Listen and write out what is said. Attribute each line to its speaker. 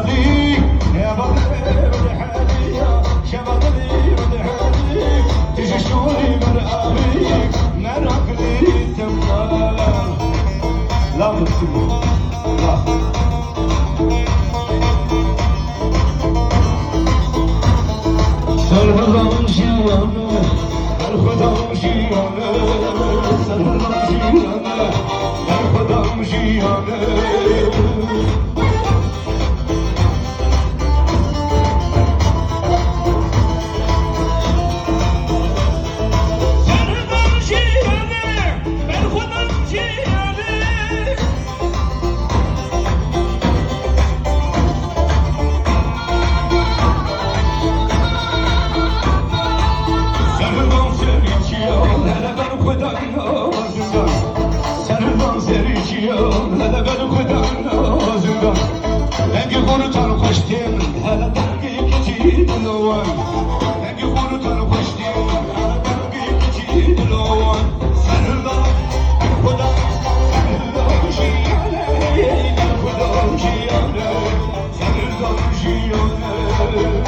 Speaker 1: حالي يا بطلي ولحالي يا بطلي ولحالي تجي شوري من عليك ما ناكلي تمام لا بتسمع لا سرهم جيانا الخدام جيانا سرهم جيانا الخدام جيانا هذا بالو خدعنا زنقان لقي غورتان خشتين هذا تلقي كتير لوان لقي غورتان خشتين هذا تلقي كتير لوان سنرضى خدا سنرضى جيانا خدا جيانا سنرضى جيانا